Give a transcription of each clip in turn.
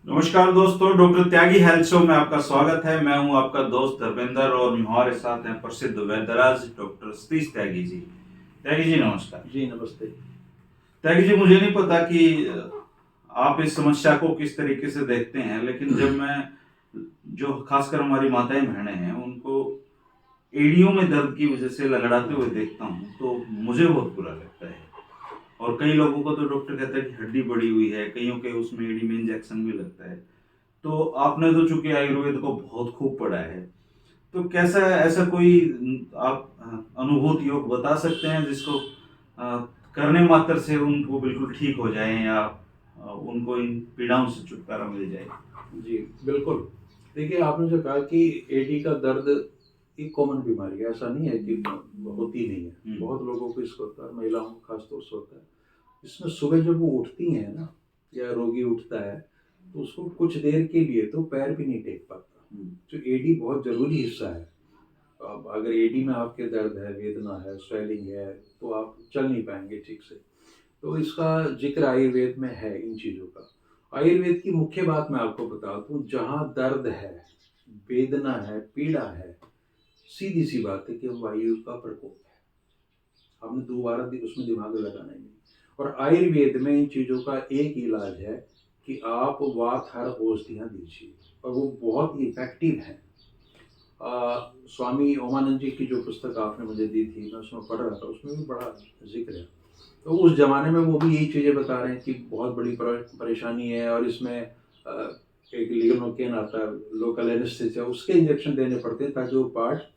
नमस्कार दोस्तों, डॉक्टर त्यागी health show में आपका स्वागत है। मैं हूं आपका दोस्त धर्मेंद्र और हमारे साथ हैं प्रसिद्ध वैद्यराज डॉक्टर सतीश त्यागी जी। त्यागी जी नमस्कार। जी नमस्ते। त्यागी जी, मुझे नहीं पता कि आप इस समस्या को किस तरीके से देखते हैं, लेकिन जब मैं जो खासकर हमारी माताएं बहनें हैं उनको एड़ियों में दर्द की वजह से लंगड़ाते हुए देखता हूँ तो मुझे बहुत बुरा लगता है। और कई लोगों को तो डॉक्टर कहता है कि हड्डी बड़ी हुई है, कईयों के उसमें एड़ी में इंजेक्शन भी लगता है। तो आपने तो चूंकि आयुर्वेद को बहुत खूब पढ़ा है, तो कैसा ऐसा कोई आप अनुभूत योग बता सकते हैं जिसको करने मात्र से उनको बिल्कुल ठीक हो जाए या उनको इन पीड़ाओं से छुटकारा मिल जाए? जी बिल्कुल। देखिए, आपने जो कहा कि एडी का दर्द एक कॉमन बीमारी है, ऐसा नहीं है कि होती नहीं है। बहुत लोगों को इसको होता है, महिलाओं को खासतौर से होता है। इसमें सुबह जब वो उठती हैं ना, या रोगी उठता है, तो उसको कुछ देर के लिए तो पैर भी नहीं टेक पाता। तो एडी बहुत जरूरी हिस्सा है। अब अगर एडी में आपके दर्द है, वेदना है, स्वेलिंग है, तो आप चल नहीं पाएंगे ठीक से। तो इसका जिक्र आयुर्वेद में है इन चीज़ों का। आयुर्वेद की मुख्य बात मैं आपको बता दूं, जहाँ दर्द है, वेदना है, पीड़ा है, सीधी सी बात है कि वायु का प्रकोप है। हमने दोबारा उसमें दिमाग लगाना ही नहीं। और आयुर्वेद में इन चीज़ों का एक इलाज है कि आप वातहर औषधियाँ दीजिए, और वो बहुत इफेक्टिव है। स्वामी ओमानंद जी की जो पुस्तक आपने मुझे दी थी, मैं उसमें पढ़ रहा था, उसमें भी बड़ा जिक्र है। तो उस ज़माने में वो भी यही चीज़ें बता रहे हैं कि बहुत बड़ी परेशानी है, और इसमें एक लिग्नोकेन आता है, लोकल एनेस्थीसिया, उसके इंजेक्शन देने पड़ते हैं ताकि वो पार्ट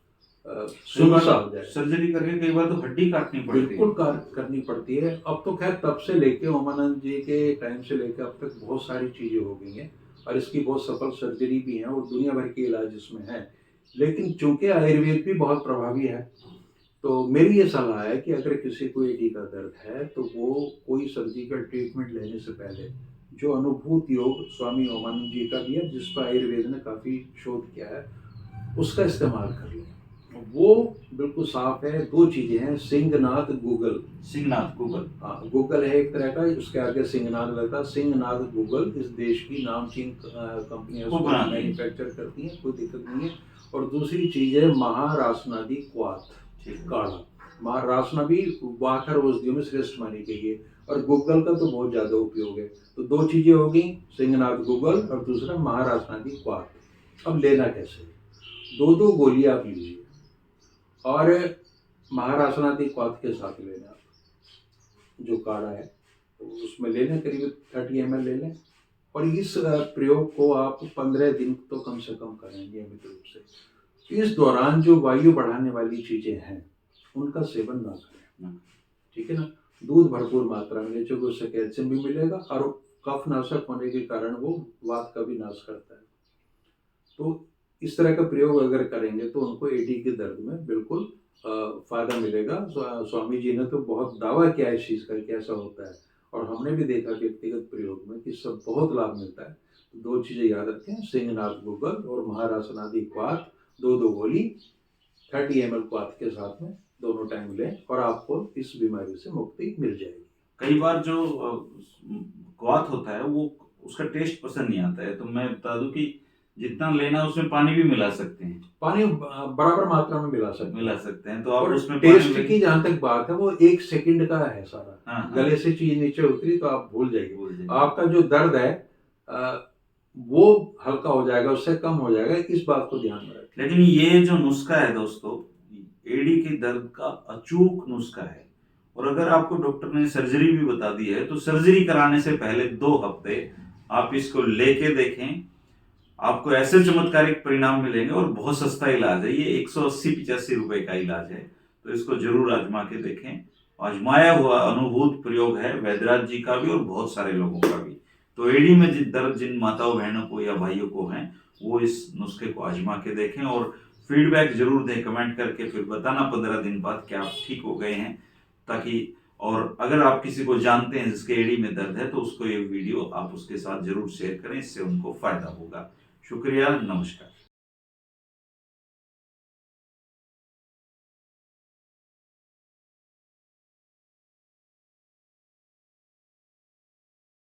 सुनसा हो जाए। सर्जरी करके कई बार तो हड्डी काटनी पड़ती है। बिल्कुल करनी पड़ती है। अब तो खैर तब से लेके ओमानंद जी के टाइम से लेके अब तक बहुत सारी चीज़ें हो गई हैं, और इसकी बहुत सफल सर्जरी भी है, और दुनिया भर के इलाज इसमें है। लेकिन चूंकि आयुर्वेद भी बहुत प्रभावी है, तो मेरी ये सलाह है कि अगर किसी को एडी का दर्द है तो वो कोई सर्जिकल ट्रीटमेंट लेने से पहले जो अनुभूत योग स्वामी ओमानंद जी का भी है, जिस पर आयुर्वेद ने काफ़ी शोध किया है, उसका इस्तेमाल कर लें। वो बिल्कुल साफ है। दो चीज़ें हैं, सिंहनाथ गूगल। सिंहनाथ गूगल, हाँ, गूगल है एक तरह का, उसके आगे सिंहनाथ लगता है। सिंहनाथ गूगल इस देश की नामचीन कंपनी उसको मैन्युफैक्चर करती है, कोई दिक्कत नहीं है। और दूसरी चीज़ है महारासनादी क्वाथ काढ़ा। महारासना भी वाखर औषधियों में श्रेष्ठ मानी गई है, और गूगल का तो बहुत ज़्यादा उपयोग है। तो दो चीज़ें हो गई, सिंहनाथ गूगल और दूसरा महारासनादी क्वाथ। अब लेना कैसे? दो दो गोली आप लीजिए, और महारासनादी क्वाथ के साथ लेना आप जो काढ़ा है, तो उसमें ले लें, करीब 30 ml ले लें। और इस प्रयोग को आप 15 दिन तो कम से कम करें नियमित रूप से। इस दौरान जो वायु बढ़ाने वाली चीज़ें हैं उनका सेवन ना करें, ठीक है ना। दूध भरपूर मात्रा में लीजिए, उससे कैल्शियम भी मिलेगा, और कफ नाशक होने के कारण वो वात का भी नाश करता है। तो इस तरह का प्रयोग अगर करेंगे तो उनको एडी के दर्द में बिल्कुल फायदा मिलेगा। स्वामी जी ने तो बहुत दावा किया है इस चीज़ का कि ऐसा होता है, और हमने भी देखा व्यक्तिगत प्रयोग में कि सब बहुत लाभ मिलता है। तो दो चीज़ें याद रखें, सिंहनाथ गूगल और महारासनादी क्वाथ, दो दो गोली 30 ml क्वाथ के साथ में दोनों टाइम लें, और आपको इस बीमारी से मुक्ति मिल जाएगी। कई बार जो क्वाथ होता है वो उसका टेस्ट पसंद नहीं आता है, तो मैं बता दूं कि जितना लेना उसमें पानी भी मिला सकते हैं। पानी बराबर मात्रा में मिला सकते हैं, तो आप और उसमें टेस्ट की जहाँ तक बात है, वो 1 सेकंड का है सारा। हाँ, गले से चीज नीचे उतरी तो आप भूल जाइए। हाँ। आपका जो दर्द है वो हल्का हो जाएगा, उससे कम हो जाएगा। इस बात को ध्यान में रखें। लेकिन ये जो नुस्खा है दोस्तों, एडी के दर्द का अचूक नुस्खा है। और अगर आपको डॉक्टर ने सर्जरी भी बता दी है तो सर्जरी कराने से पहले 2 हफ्ते आप इसको लेके देखें, आपको ऐसे चमत्कारिक परिणाम मिलेंगे। और बहुत सस्ता इलाज है ये, 180-85 रुपए का इलाज है। तो इसको जरूर आजमा के देखें। आजमाया हुआ अनुभूत प्रयोग है वैद्यराज जी का भी और बहुत सारे लोगों का भी। तो एडी में जिन दर्द जिन माताओं बहनों को या भाइयों को हैं, वो इस नुस्खे को आजमा के देखें और फीडबैक जरूर दें कमेंट करके। फिर बताना 15 दिन बाद क्या आप ठीक हो गए हैं। ताकि और अगर आप किसी को जानते हैं जिसके एडी में दर्द है तो उसको ये वीडियो आप उसके साथ जरूर शेयर करें, इससे उनको फायदा होगा। शुक्रिया, नमस्कार।